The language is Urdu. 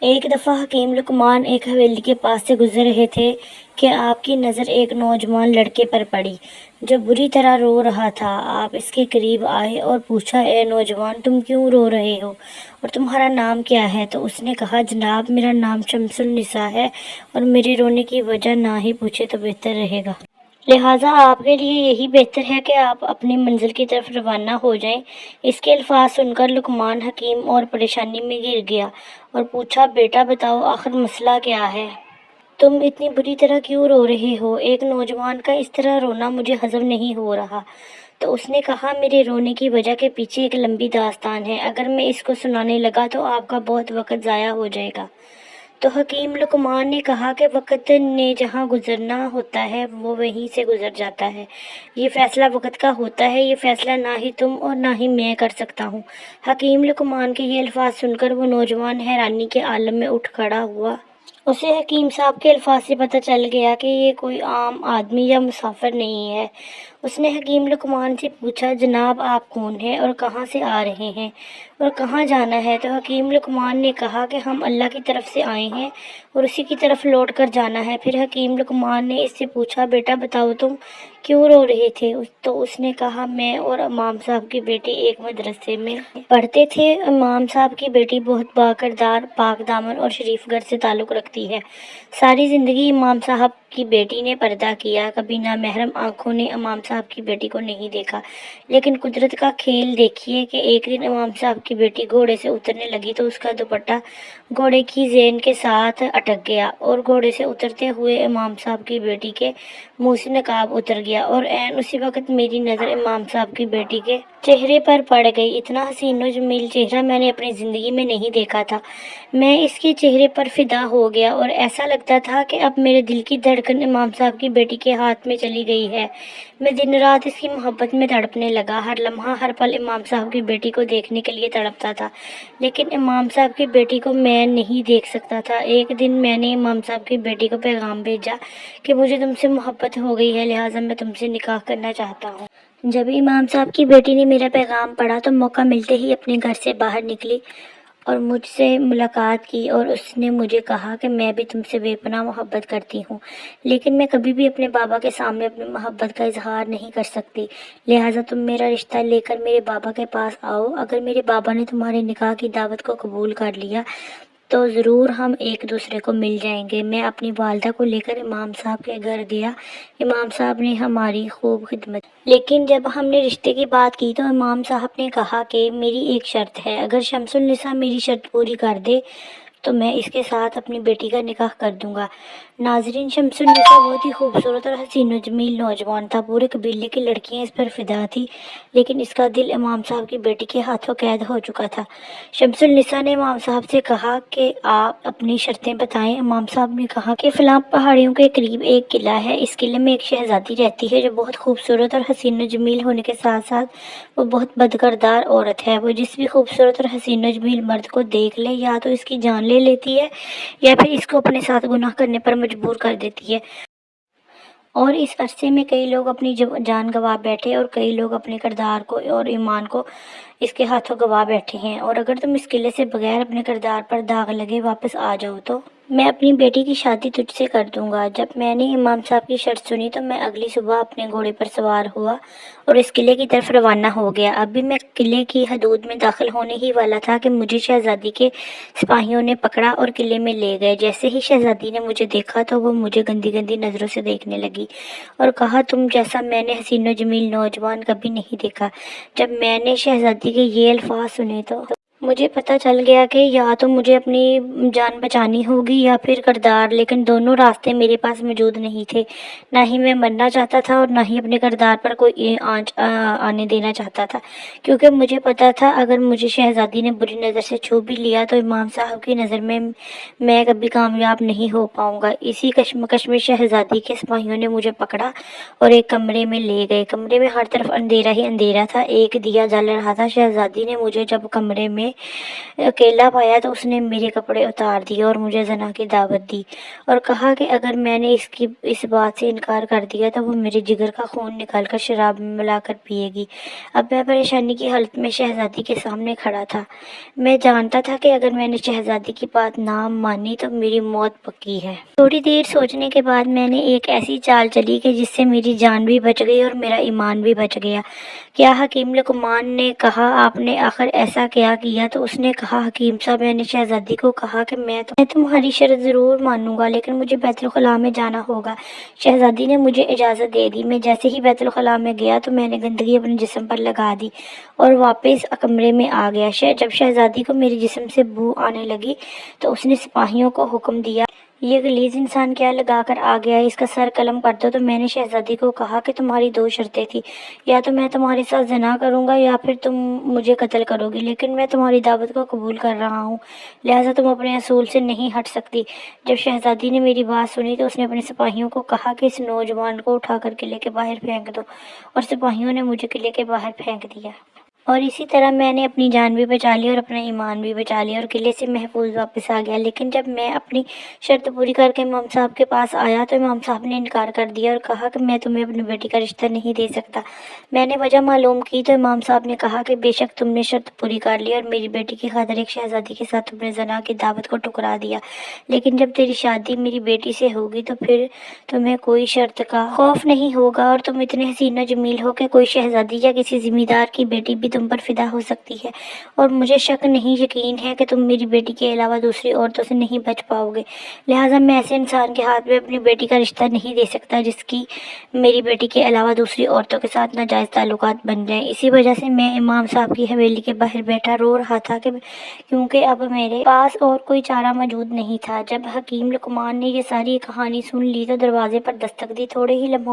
ایک دفعہ حکیم لقمان ایک حویلی کے پاس سے گزر رہے تھے کہ آپ کی نظر ایک نوجوان لڑکے پر پڑی جو بری طرح رو رہا تھا۔ آپ اس کے قریب آئے اور پوچھا، اے نوجوان، تم کیوں رو رہے ہو اور تمہارا نام کیا ہے؟ تو اس نے کہا، جناب، میرا نام شمس النساء ہے اور میرے رونے کی وجہ نہ ہی پوچھے تو بہتر رہے گا۔ لہٰذا آپ کے لیے یہی بہتر ہے کہ آپ اپنی منزل کی طرف روانہ ہو جائیں۔ اس کے الفاظ سن کر لقمان حکیم اور پریشانی میں گر گیا اور پوچھا، بیٹا بتاؤ، آخر مسئلہ کیا ہے؟ تم اتنی بری طرح کیوں رو رہے ہو؟ ایک نوجوان کا اس طرح رونا مجھے ہضم نہیں ہو رہا۔ تو اس نے کہا، میرے رونے کی وجہ کے پیچھے ایک لمبی داستان ہے، اگر میں اس کو سنانے لگا تو آپ کا بہت وقت ضائع ہو جائے گا۔ تو حکیم لقمان نے کہا کہ وقت نے جہاں گزرنا ہوتا ہے وہ وہیں سے گزر جاتا ہے۔ یہ فیصلہ وقت کا ہوتا ہے، یہ فیصلہ نہ ہی تم اور نہ ہی میں کر سکتا ہوں۔ حکیم لقمان کے یہ الفاظ سن کر وہ نوجوان حیرانی کے عالم میں اٹھ کھڑا ہوا۔ اسے حکیم صاحب کے الفاظ سے پتہ چل گیا کہ یہ کوئی عام آدمی یا مسافر نہیں ہے۔ اس نے حکیم لقمان سے پوچھا، جناب، آپ کون ہیں اور کہاں سے آ رہے ہیں اور کہاں جانا ہے؟ تو حکیم لقمان نے کہا کہ ہم اللہ کی طرف سے آئے ہیں اور اسی کی طرف لوٹ کر جانا ہے۔ پھر حکیم لقمان نے اس سے پوچھا، بیٹا بتاؤ، تم کیوں رو رہے تھے؟ تو اس نے کہا، میں اور امام صاحب کی بیٹی ایک مدرسے میں پڑھتے تھے۔ امام صاحب کی بیٹی بہت باکردار، پاک دامن اور شریف گھر سے تعلق رکھتی ہے۔ ساری زندگی امام صاحب کی بیٹی نے پردہ کیا، کبھی نامحرم آنکھوں نے امام صاحب کی بیٹی کو نہیں دیکھا۔ لیکن قدرت کا کھیل دیکھیے کہ ایک دن امام صاحب کی بیٹی گھوڑے سے اترنے لگی تو اس کا دوپٹہ گھوڑے کی زین کے ساتھ اٹک گیا اور گھوڑے سے اترتے ہوئے امام صاحب کی بیٹی کے منہ سے نقاب اتر گیا اور عین اسی وقت میری نظر امام صاحب کی بیٹی کے چہرے پر پڑ گئی۔ اتنا حسین و جمیل چہرہ میں نے اپنی زندگی میں نہیں دیکھا تھا۔ میں اس کے چہرے پر فدا ہو گیا اور ایسا لگتا تھا کہ اب میرے دل کی دھڑکن امام صاحب کی بیٹی کے ہاتھ میں چلی گئی ہے۔ میں دن رات اس کی محبت میں تڑپنے لگا، ہر لمحہ ہر پل امام صاحب کی بیٹی کو دیکھنے کے لیے تڑپتا تھا، لیکن امام صاحب کی بیٹی کو میں نہیں دیکھ سکتا تھا۔ ایک دن میں نے امام صاحب کی بیٹی کو پیغام بھیجا کہ مجھے تم سے محبت ہو گئی ہے، لہٰذا میں تم سے نکاح کرنا چاہتا ہوں۔ جب امام صاحب کی بیٹی نے میرا پیغام پڑھا تو موقع ملتے ہی اپنے گھر سے باہر نکلی اور مجھ سے ملاقات کی اور اس نے مجھے کہا کہ میں بھی تم سے بے پناہ محبت کرتی ہوں، لیکن میں کبھی بھی اپنے بابا کے سامنے اپنی محبت کا اظہار نہیں کر سکتی، لہٰذا تم میرا رشتہ لے کر میرے بابا کے پاس آؤ۔ اگر میرے بابا نے تمہارے نکاح کی دعوت کو قبول کر لیا تو ضرور ہم ایک دوسرے کو مل جائیں گے۔ میں اپنی والدہ کو لے کر امام صاحب کے گھر گیا۔ امام صاحب نے ہماری خوب خدمت کی، لیکن جب ہم نے رشتے کی بات کی تو امام صاحب نے کہا کہ میری ایک شرط ہے، اگر شمس النساء میری شرط پوری کر دے تو میں اس کے ساتھ اپنی بیٹی کا نکاح کر دوں گا۔ ناظرین، شمس النساء بہت ہی خوبصورت اور حسین و جمیل نوجوان تھا، پورے قبیلے کی لڑکیاں اس پر فدا تھی، لیکن اس کا دل امام صاحب کی بیٹی کے ہاتھوں قید ہو چکا تھا۔ شمس النساء نے امام صاحب سے کہا کہ آپ اپنی شرطیں بتائیں۔ امام صاحب نے کہا کہ فلاں پہاڑیوں کے قریب ایک قلعہ ہے، اس قلعے میں ایک شہزادی رہتی ہے جو بہت خوبصورت اور حسین و جمیل ہونے کے ساتھ ساتھ وہ بہت بدکردار عورت ہے۔ وہ جس بھی خوبصورت اور حسین و جمیل مرد کو دیکھ لے یا تو اس کی جان لے لیتی ہے یا پھر اس کو اپنے ساتھ گناہ کرنے پر مجبور کر دیتی ہے، اور اس عرصے میں کئی لوگ اپنی جان گنوا بیٹھے اور کئی لوگ اپنے کردار کو اور ایمان کو اس کے ہاتھوں گنوا بیٹھے ہیں، اور اگر تم اس قلعے سے بغیر اپنے کردار پر داغ لگے واپس آ جاؤ تو میں اپنی بیٹی کی شادی تجھ سے کر دوں گا۔ جب میں نے امام صاحب کی شرط سنی تو میں اگلی صبح اپنے گھوڑے پر سوار ہوا اور اس قلعے کی طرف روانہ ہو گیا۔ اب بھی میں قلعے کی حدود میں داخل ہونے ہی والا تھا کہ مجھے شہزادی کے سپاہیوں نے پکڑا اور قلعے میں لے گئے۔ جیسے ہی شہزادی نے مجھے دیکھا تو وہ مجھے گندی گندی نظروں سے دیکھنے لگی اور کہا، تم جیسا میں نے حسین و جمیل نوجوان کبھی نہیں دیکھا۔ جب میں نے شہزادی کے یہ الفاظ سنے تو مجھے پتہ چل گیا کہ یا تو مجھے اپنی جان بچانی ہوگی یا پھر کردار، لیکن دونوں راستے میرے پاس موجود نہیں تھے۔ نہ ہی میں مرنا چاہتا تھا اور نہ ہی اپنے کردار پر کوئی آنچ آنے دینا چاہتا تھا، کیونکہ مجھے پتہ تھا اگر مجھے شہزادی نے بری نظر سے چھو بھی لیا تو امام صاحب کی نظر میں کبھی کامیاب نہیں ہو پاؤں گا۔ اسی کشمکش میں شہزادی کے سپاہیوں نے مجھے پکڑا اور ایک کمرے میں لے گئے۔ کمرے میں ہر طرف اندھیرا ہی اندھیرا تھا، ایک دیا جل رہا تھا۔ شہزادی نے مجھے جب کمرے میں میں اکیلا پایا تو اس نے میرے کپڑے اتار دیے اور مجھے زنا کی دعوت دی اور کہا کہ اگر میں نے اس بات سے انکار کر دیا تو وہ میرے جگر کا خون نکال کر شراب میں ملا کر پیے گی۔ اب میں پریشانی کی حالت میں شہزادی کے سامنے کھڑا تھا۔ میں جانتا تھا کہ اگر میں نے شہزادی کی بات نہ مانی تو میری موت پکی ہے۔ تھوڑی دیر سوچنے کے بعد میں نے ایک ایسی چال چلی کہ جس سے میری جان بھی بچ گئی اور میرا ایمان بھی بچ گیا۔ کیا حکیم لقمان نے کہا آپ نے آخر ایسا کیا کیا؟ تو اس نے کہا حکیم صاحب میں نے شہزادی کو کہا کہ میں تمہاری شرط ضرور مانوں گا لیکن مجھے بیت الخلاء میں جانا ہوگا۔ شہزادی نے مجھے اجازت دے دی۔ میں جیسے ہی بیت الخلاء میں گیا تو میں نے گندگی اپنے جسم پر لگا دی اور واپس کمرے میں آ گیا۔ جب شہزادی کو میرے جسم سے بو آنے لگی تو اس نے سپاہیوں کو حکم دیا یہ غلیظ انسان کیا لگا کر آ گیا ہے، اس کا سر قلم کر دو۔ تو میں نے شہزادی کو کہا کہ تمہاری دو شرطیں تھیں، یا تو میں تمہارے ساتھ زنا کروں گا یا پھر تم مجھے قتل کرو گی، لیکن میں تمہاری دعوت کو قبول کر رہا ہوں، لہٰذا تم اپنے اصول سے نہیں ہٹ سکتی۔ جب شہزادی نے میری بات سنی تو اس نے اپنے سپاہیوں کو کہا کہ اس نوجوان کو اٹھا کر قلعے کے باہر پھینک دو، اور سپاہیوں نے مجھے قلعے کے باہر پھینک دیا۔ اور اسی طرح میں نے اپنی جان بھی بچا لی اور اپنا ایمان بھی بچا لیا اور قلعے سے محفوظ واپس آ گیا۔ لیکن جب میں اپنی شرط پوری کر کے امام صاحب کے پاس آیا تو امام صاحب نے انکار کر دیا اور کہا کہ میں تمہیں اپنی بیٹی کا رشتہ نہیں دے سکتا۔ میں نے وجہ معلوم کی تو امام صاحب نے کہا کہ بے شک تم نے شرط پوری کر لی اور میری بیٹی کی خاطر ایک شہزادی کے ساتھ تم نے زنا کی دعوت کو ٹھکرا دیا، لیکن جب تیری شادی میری بیٹی سے ہوگی تو پھر تمہیں کوئی شرط کا خوف نہیں ہوگا اور تم اتنے حسین و جمیل ہو کہ کوئی شہزادی یا کسی زمیندار کی بیٹی بھی تم پر فدا ہو سکتی ہے، اور مجھے شک نہیں یقین ہے کہ تم میری بیٹی کے علاوہ دوسری عورتوں سے نہیں بچ پاؤ گے، لہٰذا میں ایسے انسان کے ہاتھ میں اپنی بیٹی کا رشتہ نہیں دے سکتا جس کی میری بیٹی کے علاوہ دوسری عورتوں کے ساتھ ناجائز تعلقات بن جائیں۔ اسی وجہ سے میں امام صاحب کی حویلی کے باہر بیٹھا رو رہا تھا کیونکہ اب میرے پاس اور کوئی چارہ موجود نہیں تھا۔ جب حکیم لقمان نے یہ ساری کہانی سن لی تو دروازے پر دستک دی۔ تھوڑے ہی لمحوں